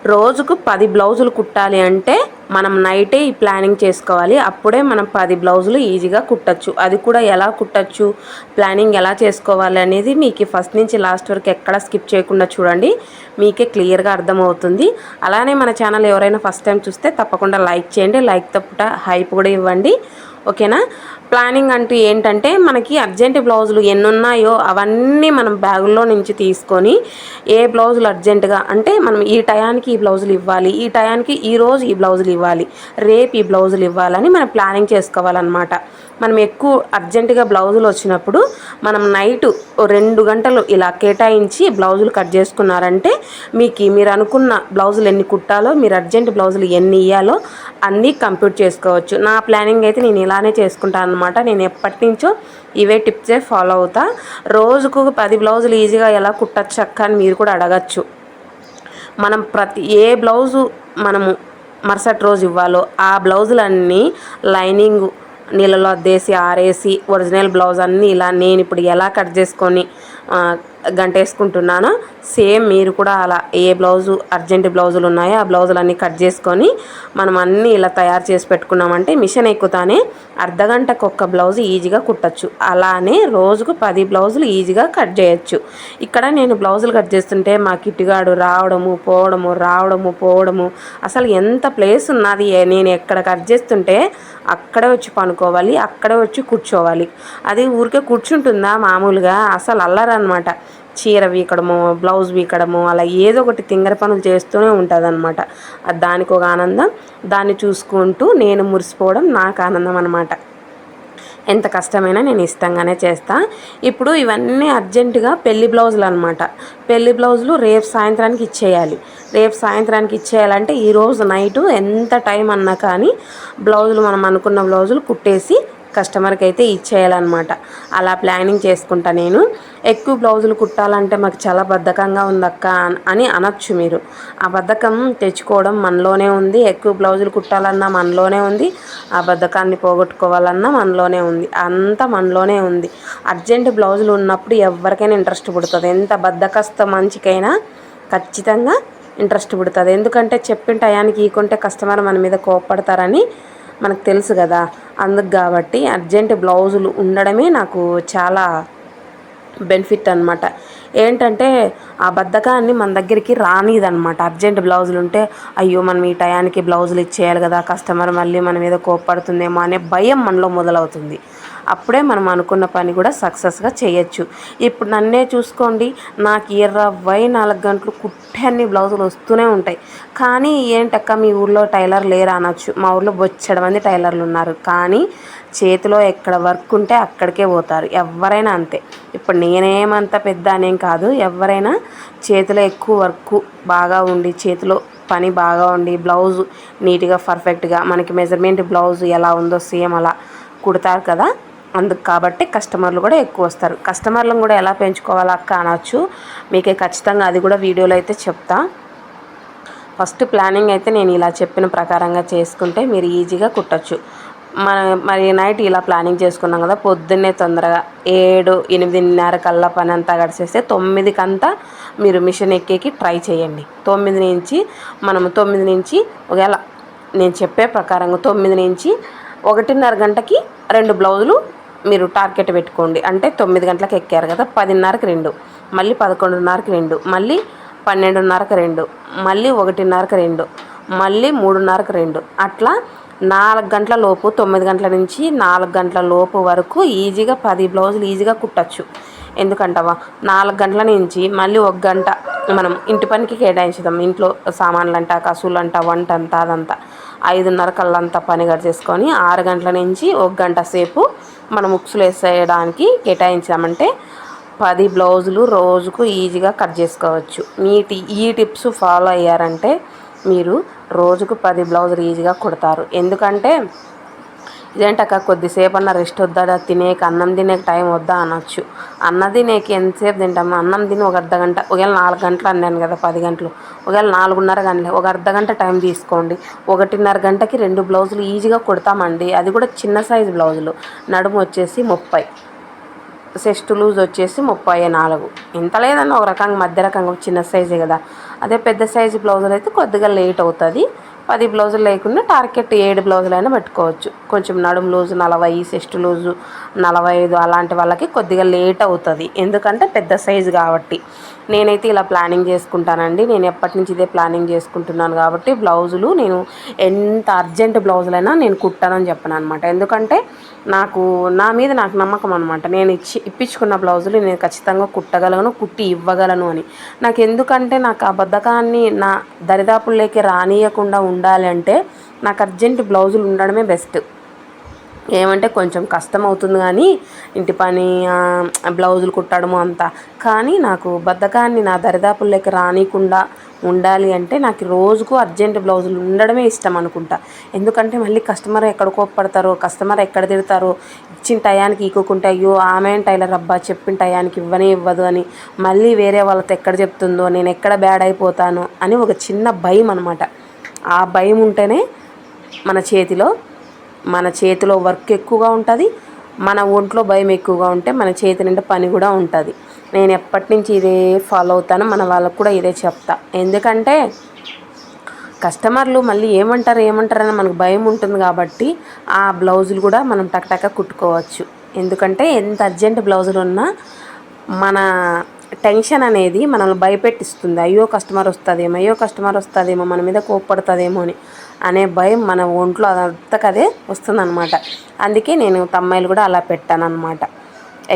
రోజుకు 10 బ్లౌజులు కుట్టాలి అంటే మనం నైటే ఈ ప్లానింగ్ చేసుకోవాలి. అప్పుడే మనం 10 బ్లౌజులు ఈజీగా కుట్టచ్చు. అది కూడా ఎలా కుట్టచ్చు, ప్లానింగ్ ఎలా చేసుకోవాలి అనేది మీకు ఫస్ట్ నుంచి లాస్ట్ వరకు ఎక్కడ స్కిప్ చేయకుండా చూడండి, మీకే క్లియర్గా అర్థమవుతుంది. అలానే మన ఛానల్ ఎవరైనా ఫస్ట్ టైం చూస్తే తప్పకుండా లైక్ చేయండి, లైక్ తప్పట హైప్ కూడా ఇవ్వండి, ఓకేనా. ప్లానింగ్ అంటూ ఏంటంటే మనకి అర్జెంట్ బ్లౌజులు ఎన్ని ఉన్నాయో అవన్నీ మనం బ్యాగుల్లో నుంచి తీసుకొని ఏ బ్లౌజులు అర్జెంటుగా అంటే మనం ఈ టయానికి ఈ బ్లౌజులు ఇవ్వాలి, ఈ టయానికి ఈరోజు ఈ బ్లౌజులు ఇవ్వాలి, రేపు ఈ బ్లౌజులు ఇవ్వాలని మనం ప్లానింగ్ చేసుకోవాలన్నమాట. మనం ఎక్కువ అర్జెంటుగా బ్లౌజులు వచ్చినప్పుడు మనం నైటు 2 గంటలు ఇలా కేటాయించి బ్లౌజులు కట్ చేసుకున్నారంటే మీరు అనుకున్న బ్లౌజులు ఎన్ని కుట్టాలో, మీరు అర్జెంట్ బ్లౌజులు ఎన్ని ఇవ్వాలో అన్నీ కంప్లీట్ చేసుకోవచ్చు. నా ప్లానింగ్ అయితే నేను ఇలానే చేసుకుంటాను అనమాట. నేను ఎప్పటి నుంచో ఇవే టిప్సే ఫాలో అవుతా. రోజుకు 10 బ్లౌజులు ఈజీగా ఎలా కుట్టచ్చు అక్క అని మీరు కూడా అడగచ్చు. మనం ఏ బ్లౌజు మనము మరుసటి రోజు ఇవ్వాలో ఆ బ్లౌజులన్నీ లైనింగ్ నీళ్ళలో అద్దేసి ఆరేసి ఒరిజినల్ బ్లౌజ్ అన్నీ ఇలా నేను ఇప్పుడు ఎలా కట్ చేసుకొని గంట వేసుకుంటున్నానో సేమ్ మీరు కూడా అలా ఏ బ్లౌజు అర్జెంట్ బ్లౌజులు ఉన్నాయో ఆ బ్లౌజులన్నీ కట్ చేసుకొని మనం అన్నీ ఇలా తయారు చేసి పెట్టుకున్నామంటే మిషన్ ఎక్కుతానే అర్ధగంటకు ఒక్క బ్లౌజు ఈజీగా కుట్టచ్చు. అలానే రోజుకు 10 బ్లౌజులు ఈజీగా కట్ చేయొచ్చు. ఇక్కడ నేను బ్లౌజులు కట్ చేస్తుంటే మా కిట్టుగాడు రావడము పోవడము అసలు ఎంత ప్లేస్ ఉన్నది. నేను ఎక్కడ కట్ చేస్తుంటే అక్కడే వచ్చి పనుకోవాలి, అక్కడే వచ్చి కూర్చోవాలి. అది ఊరికే కూర్చుంటుందా మామూలుగా, అసలు అల్లరనమాట. చీర వీకడము, బ్లౌజ్ వీకడము, అలా ఏదో ఒకటి తింగర పనులు చేస్తూనే ఉంటుంది అనమాట. దానికి ఒక ఆనందం, దాన్ని చూసుకుంటూ నేను మురిసిపోవడం నాకు ఆనందం అనమాట. ఎంత కష్టమైనా నేను ఇష్టంగానే చేస్తా. ఇప్పుడు ఇవన్నీ అర్జెంటుగా పెళ్లి బ్లౌజులు అనమాట. పెళ్లి బ్లౌజులు రేపు సాయంత్రానికి ఇచ్చేయాలి. రేపు సాయంత్రానికి ఇచ్చేయాలంటే ఈరోజు నైటు ఎంత టైం అన్నా కానీ బ్లౌజులు మనం అనుకున్న బ్లౌజులు కుట్టేసి కస్టమర్కి అయితే ఇచ్చేయాలన్నమాట. అలా ప్లానింగ్ చేసుకుంటా నేను. ఎక్కువ బ్లౌజులు కుట్టాలంటే మాకు చాలా బద్ధకంగా ఉందక్క అని అనొచ్చు మీరు. ఆ బద్ధకం తెచ్చుకోవడం మనలోనే ఉంది. ఎక్కువ బ్లౌజులు కుట్టాలన్నా మనలోనే ఉంది, ఆ బద్ధకాన్ని పోగొట్టుకోవాలన్నా మనలోనే ఉంది. అంతా మనలోనే ఉంది. అర్జెంట్ బ్లౌజులు ఉన్నప్పుడు ఎవరికైనా ఇంట్రెస్ట్ పుడుతుంది. ఎంత బద్ధకస్త మంచికైనా ఖచ్చితంగా ఇంట్రెస్ట్ పుడుతుంది. ఎందుకంటే చెప్పిన టయానికి ఈకుంటే కస్టమర్ మన మీద కోప్పడతారని మనకు తెలుసు కదా. అందుకు కాబట్టి అర్జెంట్ బ్లౌజులు ఉండడమే నాకు చాలా బెనిఫిట్ అనమాట. ఏంటంటే ఆ బద్ధకాన్ని మన దగ్గరికి రానిదనమాట. అర్జెంట్ బ్లౌజులు ఉంటే అయ్యో మనం ఈ టయానికి బ్లౌజులు ఇచ్చేయాలి కదా, కస్టమర్ మళ్ళీ మన మీద కోప్పడుతుందేమో అనే భయం మనలో మొదలవుతుంది. అప్పుడే మనం అనుకున్న పని కూడా సక్సెస్గా చేయొచ్చు. ఇప్పుడు నన్నే చూసుకోండి, నాకు 24 గంటలు కుట్టే అన్ని బ్లౌజులు వస్తూనే ఉంటాయి. కానీ ఏంటక్క మీ ఊళ్ళో టైలర్ లేరా అనొచ్చు. మా ఊళ్ళో బొచ్చడం మంది టైలర్లు ఉన్నారు. కానీ చేతిలో ఎక్కడ వర్క్ ఉంటే అక్కడికే పోతారు. ఎవరైనా అంతే. ఇప్పుడు నేనేమంత పెద్ద అనేం కాదు, ఎవరైనా చేతిలో ఎక్కువ వర్క్ బాగా ఉండి, చేతిలో పని బాగా ఉండి, బ్లౌజు నీట్గా పర్ఫెక్ట్గా మనకి మెజర్మెంట్ బ్లౌజు ఎలా ఉందో సేమ్ అలా కుడతారు కదా. అందుకు కాబట్టి కస్టమర్లు కూడా ఎక్కువ వస్తారు. కస్టమర్లను కూడా ఎలా పెంచుకోవాలా అక్క అనొచ్చు. మీకే ఖచ్చితంగా అది కూడా వీడియోలో అయితే చెప్తా. ఫస్ట్ ప్లానింగ్ అయితే నేను ఇలా చెప్పిన ప్రకారంగా చేసుకుంటే మీరు ఈజీగా కుట్టచ్చు. మరి నైట్ ఇలా ప్లానింగ్ చేసుకున్నాం కదా, పొద్దున్నే తొందరగా 7-8:30 కల్లా పని అంతా గడిచేస్తే 9కంతా మీరు మిషన్ ఎక్కేకి ట్రై చేయండి. 9 నుంచి ఒకవేళ నేను చెప్పే ప్రకారంగా 9 నుంచి 1:30 గంటకి 2 బ్లౌజులు మీరు టార్గెట్ పెట్టుకోండి. అంటే 9 గంటలకు ఎక్కారు కదా, 10:30కి 2, మళ్ళీ 11:30కి 2, మళ్ళీ 12:30కి 2, మళ్ళీ 1:30కి 2, మళ్ళీ 3:30కి 2, అట్లా 4 గంటల లోపు, 9 గంటల నుంచి 4 గంటల లోపు వరకు ఈజీగా 10 బ్లౌజులు ఈజీగా కుట్టచ్చు. ఎందుకంటావా, 4 గంటల నుంచి మళ్ళీ 1 గంట మనం ఇంటి పనికి కేటాయించుదాం. ఇంట్లో సామాన్లంట, కసువులంట, వంట అంతా అదంతా 5:30 కల్లంతా పని చేసుకొని 6 గంటల నుంచి 1 గంట సేపు మనం ఉక్సులు వేసేయడానికి కేటాయించామంటే 10 బ్లౌజులు రోజుకు ఈజీగా కట్ చేసుకోవచ్చు. ఈ టిప్స్ ఫాలో అయ్యారంటే మీరు రోజుకు 10 బ్లౌజులు ఈజీగా కుడతారు. ఎందుకంటే ఇదేంటక్క కొద్దిసేపు అన్న రెస్ట్ వద్దా, అన్నం తినేకి టైం వద్దా అనొచ్చు. అన్నం తినేకి ఎంతసేపు తింటాము? అన్నం తిని ఒక అర్ధగంట, ఒకవేళ 4 గంటలు అన్నాను కదా, 10 గంటలు, ఒకవేళ 4:30 కానీ ఒక అర్ధగంట టైం తీసుకోండి. 1:30 గంటకి 2 బ్లౌజులు ఈజీగా కుడతామండి. అది కూడా చిన్న సైజు బ్లౌజులు. నడుము వచ్చేసి 30, చెస్ట్ లూజ్ వచ్చేసి 34. ఇంత లేదన్న ఒక రకంగా మధ్య రకంగా చిన్న సైజే కదా. అదే పెద్ద సైజు బ్లౌజులు అయితే కొద్దిగా లేట్ అవుతుంది. 10 బ్లౌజులు లేకుండా టార్గెట్ 7 బ్లౌజులైనా పెట్టుకోవచ్చు. కొంచెం నడుము లూజు 40, చెస్ట్ లూజు 45 అలాంటి వాళ్ళకి కొద్దిగా లేట్ అవుతుంది, ఎందుకంటే పెద్ద సైజు కాబట్టి. నేనైతే ఇలా ప్లానింగ్ చేసుకుంటానండి. నేను ఎప్పటి నుంచి ఇదే ప్లానింగ్ చేసుకుంటున్నాను కాబట్టి బ్లౌజులు నేను ఎంత అర్జెంట్ బ్లౌజులైనా నేను కుట్టానని చెప్పను అనమాట. ఎందుకంటే నా మీద నాకు నమ్మకం అనమాట. నేను ఇప్పించుకున్న బ్లౌజులు నేను ఖచ్చితంగా కుట్టగలను, కుట్టి ఇవ్వగలను అని. నాకు ఎందుకంటే నాకు ఆ బద్ధకాన్ని నా దరిదాపుల్లోకి రానియకుండా ఉండాలి అంటే నాకు అర్జెంట్ బ్లౌజులు ఉండడమే బెస్ట్. ఏమంటే కొంచెం కష్టం అవుతుంది కానీ ఇంటి పని, బ్లౌజులు కుట్టడము అంతా. కానీ నాకు బద్ధకాన్ని నా దరిదాపుల్లోకి రానికుండా ఉండాలి అంటే నాకు రోజుకు అర్జెంట్ బ్లౌజులు ఉండడమే ఇష్టం అనుకుంటా. ఎందుకంటే మళ్ళీ కస్టమర్ ఎక్కడ కోప్పడతారో, కస్టమర్ ఎక్కడ తిడతారో, ఇచ్చిన టయానికి ఇవ్వకుంటే అయ్యో ఆమె టైలర్ అబ్బా చెప్పిన టయానికి ఇవ్వదు అని మళ్ళీ వేరే వాళ్ళతో ఎక్కడ చెప్తుందో, నేను ఎక్కడ బ్యాడ్ అయిపోతాను అని ఒక చిన్న భయం అనమాట. ఆ భయం ఉంటేనే మన చేతిలో వర్క్ ఎక్కువగా ఉంటుంది, మన ఒంట్లో భయం ఎక్కువగా ఉంటే మన చేతి నిండా పని కూడా ఉంటుంది. నేను ఎప్పటి నుంచి ఇదే ఫాలో అవుతాను, మన వాళ్ళకు కూడా ఇదే చెప్తా. ఎందుకంటే కస్టమర్లు మళ్ళీ ఏమంటారని మనకు భయం ఉంటుంది కాబట్టి ఆ బ్లౌజులు కూడా మనం టక్టక్క కుట్టుకోవచ్చు. ఎందుకంటే ఎంత అర్జెంట్ బ్లౌజులు ఉన్నా మన టెన్షన్ అనేది మనల్ని భయపెట్టిస్తుంది. అయ్యో కస్టమర్ వస్తుందేమో మన మీద కోప్పడుతుందేమో అనే భయం మన ఒంట్లో అదంతకదే వస్తుందన్నమాట. అందుకే నేను తమ్మాయిలు కూడా అలా పెట్టానన్నమాట.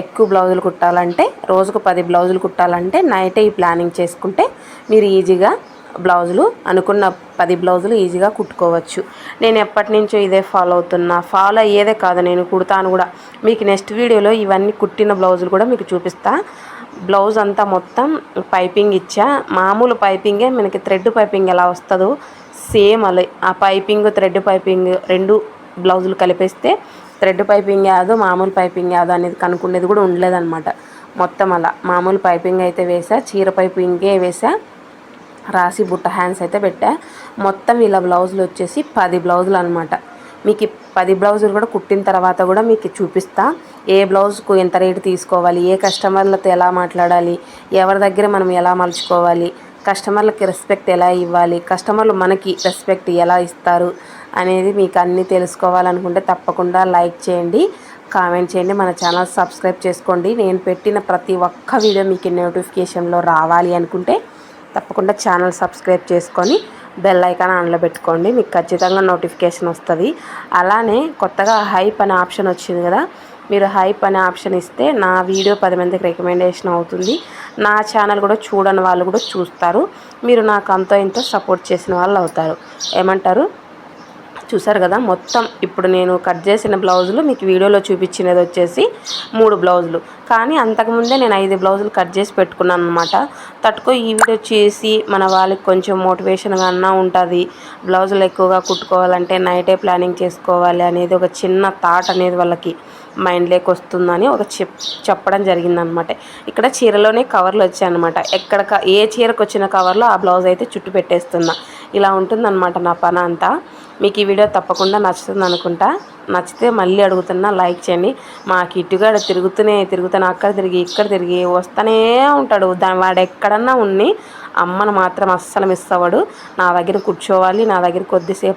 ఎక్కువ బ్లౌజులు కుట్టాలంటే, రోజుకు 10 బ్లౌజులు కుట్టాలంటే నైటే ఈ ప్లానింగ్ చేసుకుంటే మీరు ఈజీగా బ్లౌజులు అనుకున్న 10 బ్లౌజులు ఈజీగా కుట్టుకోవచ్చు. నేను ఎప్పటి నుంచో ఇదే ఫాలో అయ్యేదే కాదు, నేను కుడతాను కూడా. మీకు నెక్స్ట్ వీడియోలో ఇవన్నీ కుట్టిన బ్లౌజులు కూడా మీకు చూపిస్తా. బ్లౌజ్ అంతా మొత్తం పైపింగ్ ఇచ్చా. మామూలు పైపింగే, మనకి థ్రెడ్ పైపింగ్ ఎలా వస్తుందో సేమ్ అలా ఆ పైపింగ్ థ్రెడ్ పైపింగ్ 2 బ్లౌజులు కలిపేస్తే థ్రెడ్ పైపింగ్ యాదో మామూలు పైపింగ్ యాదో అనేది కనుక్కునేది కూడా ఉండలేదన్నమాట. మొత్తం అలా మామూలు పైపింగ్ అయితే వేసా, చీర పైపింగే వేసా, రాసి బుట్ట హ్యాండ్స్ అయితే పెట్టా. మొత్తం ఇలా బ్లౌజులు వచ్చేసి 10 బ్లౌజులు అనమాట. మీకు 10 బ్లౌజులు కూడా కుట్టిన తర్వాత కూడా మీకు చూపిస్తా. ఏ బ్లౌజ్కు ఎంత రేటు తీసుకోవాలి, ఏ కస్టమర్లతో ఎలా మాట్లాడాలి, ఎవరి దగ్గర మనం ఎలా మలుచుకోవాలి, కస్టమర్లకి రెస్పెక్ట్ ఎలా ఇవ్వాలి, కస్టమర్లు మనకి రెస్పెక్ట్ ఎలా ఇస్తారు అనేది మీకు అన్నీ తెలుసుకోవాలనుకుంటే తప్పకుండా లైక్ చేయండి, కామెంట్ చేయండి, మన ఛానల్ సబ్స్క్రైబ్ చేసుకోండి. నేను పెట్టిన ప్రతి ఒక్క వీడియో మీకు నోటిఫికేషన్లో రావాలి అనుకుంటే తప్పకుండా ఛానల్ సబ్స్క్రైబ్ చేసుకొని బెల్ ఐకాన్ ఆన్లో పెట్టుకోండి, మీకు ఖచ్చితంగా నోటిఫికేషన్ వస్తుంది. అలానే కొత్తగా హైప్ అనే ఆప్షన్ వచ్చింది కదా, మీరు హైప్ అనే ఆప్షన్ ఇస్తే నా వీడియో 10 మందికి రికమెండేషన్ అవుతుంది. నా ఛానల్ కూడా చూడని వాళ్ళు కూడా చూస్తారు. మీరు నాకు అంతో ఇంతో సపోర్ట్ చేసిన వాళ్ళు అవుతారు. ఏమంటారు? చూసారు కదా, మొత్తం ఇప్పుడు నేను కట్ చేసిన బ్లౌజులు మీకు వీడియోలో చూపించినది వచ్చేసి 3 బ్లౌజులు. కానీ అంతకుముందే నేను 5 బ్లౌజులు కట్ చేసి పెట్టుకున్నాను అనమాట. తట్టుకో ఈ వీడియో చేసి మన వాళ్ళకి కొంచెం మోటివేషన్గా అన్నా ఉంటుంది. బ్లౌజులు ఎక్కువగా కుట్టుకోవాలంటే నైటే ప్లానింగ్ చేసుకోవాలి అనేది ఒక చిన్న థాట్ అనేది వాళ్ళకి మైండ్లోకి వస్తుందని చెప్పడం జరిగిందనమాట. ఇక్కడ చీరలోనే కవర్లు వచ్చాయన్నమాట. ఏ చీరకు వచ్చిన కవర్లో ఆ బ్లౌజ్ అయితే చుట్టు పెట్టేస్తున్నా. ఇలా ఉంటుందన్నమాట నా పని అంతా. మీకు ఈ వీడియో తప్పకుండా నచ్చుతుంది అనుకుంటా. నచ్చితే మళ్ళీ అడుగుతున్నా లైక్ చేయండి. మా కిట్టుగాడు తిరుగుతాను అక్కడ తిరిగి ఇక్కడ తిరిగి వస్తూనే ఉంటాడు. వాడు ఎక్కడన్నా ఉన్ని అమ్మను మాత్రం అస్సలు మిస్ అవ్వడు. నా దగ్గర కూర్చోవాలి, నా దగ్గర కొద్దిసేపు